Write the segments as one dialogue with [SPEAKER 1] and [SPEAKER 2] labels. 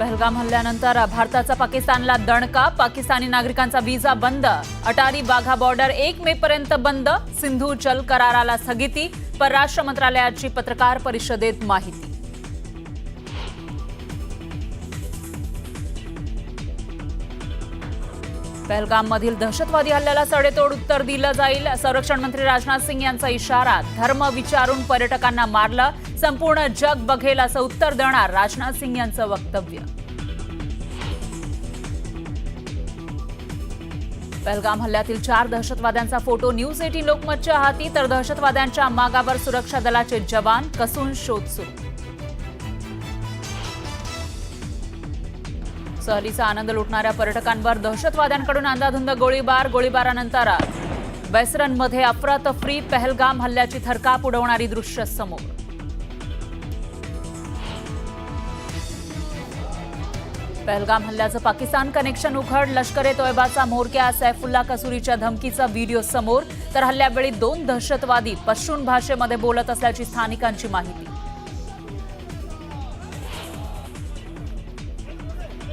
[SPEAKER 1] पहलगाम हल्ल्यानंतर भारताचा पाकिस्तानला दणका. पाकिस्तानी नागरिकांचा व्हिसा बंद. अटारी वाघा बॉर्डर 1 मे पर्यंत बंद. सिंधू जल कराराला स्थगिती. परराष्ट्र मंत्रालयाची पत्रकार परिषदेत माहिती. पहलगाममधील दहशतवादी हल्ल्याला सडेतोड उत्तर दिलं जाईल. संरक्षण मंत्री राजनाथ सिंग यांचा इशारा. धर्म विचारून पर्यटकांना मारलं. संपूर्ण जग बघेल असं उत्तर देणार राजनाथ सिंग यांचं वक्तव्य. पहलगाम हल्ल्यातील 4 दहशतवाद्यांचा फोटो न्यूज 18 लोकमतच्या हाती. तर दहशतवाद्यांच्या मागावर सुरक्षा दलाचे जवान. कसून शोध सुरू. सहलीचा आनंद लुटणाऱ्या पर्यटकांवर दहशतवाद्यांकडून अंधाधुंद गोळीबार. गोळीबारानंतर बेसरनमध्ये अफरातफरी. पहलगाम हल्ल्याची थरकाप उडवणारी दृश्य समोर. पहलगाम हल्ल्याचं पाकिस्तान कनेक्शन उघड. लष्कर-ए-तोयबाचा म्होरक्या सैफुल्ला कसूरीच्या धमकीचा व्हिडिओ समोर. तर हल्ल्यावेळी 2 दहशतवादी पश्तून भाषेमध्ये बोलत असल्याची स्थानिकांची माहिती.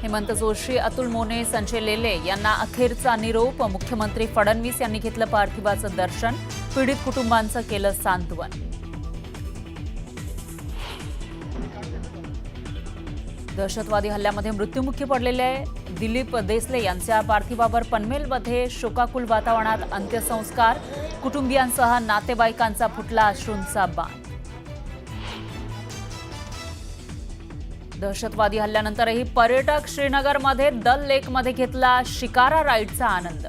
[SPEAKER 1] हेमंत जोशी, अतुल मोने, संजय लेले यांना अखेरचा निरोप. मुख्यमंत्री फडणवीस यांनी घेतलं पार्थिवाचं दर्शन. पीडित कुटुंबांचं केलं सांत्वन. दहशतवादी हल्ल्यामध्ये मृत्युमुखी पडलेले दिलीप देसले यांच्या पार्थिवावर पनवेलमध्ये शोकाकुल वातावरणात अंत्यसंस्कार. कुटुंबियांसह नातेवाईकांचा फुटला अश्रूंचा बाण. दहशतवादी हल्ल्यानंतरही पर्यटक श्रीनगरमध्ये दल लेकमध्ये घेतला शिकारा राईडचा आनंद.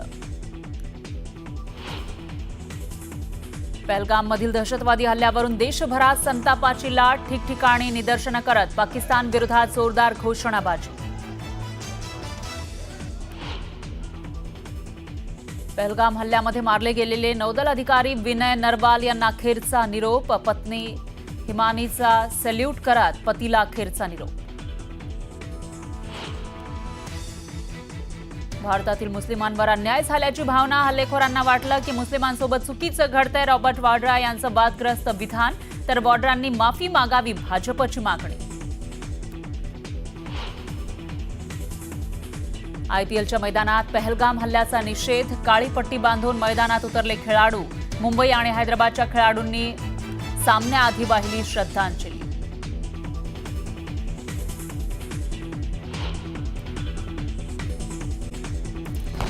[SPEAKER 1] पहलगाममधील दहशतवादी हल्ल्यावरून देशभरात संतापाची लाट. ठिकठिकाणी निदर्शनं करत पाकिस्तान विरोधात जोरदार घोषणाबाजी. पहलगाम हल्ल्यामध्ये मारले गेलेले नौदल अधिकारी विनय नरवाल यांना अखेरचा निरोप. पत्नी हिमानीचा सॅल्यूट करत पतीला अखेरचा निरोप. भारतातील मुस्लिमांवर अन्याय झाल्याची भावना हल्लेखोरांना वाटलं की मुस्लिमांसोबत चुकीचं घडतंय. रॉबर्ट वाड्रा यांचं वादग्रस्त विधान. तर वाड्रांनी माफी मागावी, भाजपची मागणी. आयपीएलच्या मैदानात पहलगाम हल्ल्याचा निषेध. काळी पट्टी बांधून मैदानात उतरले खेळाडू. मुंबई आणि हैदराबादच्या खेळाडूंनी सामन्याआधी वाहिली श्रद्धांजली.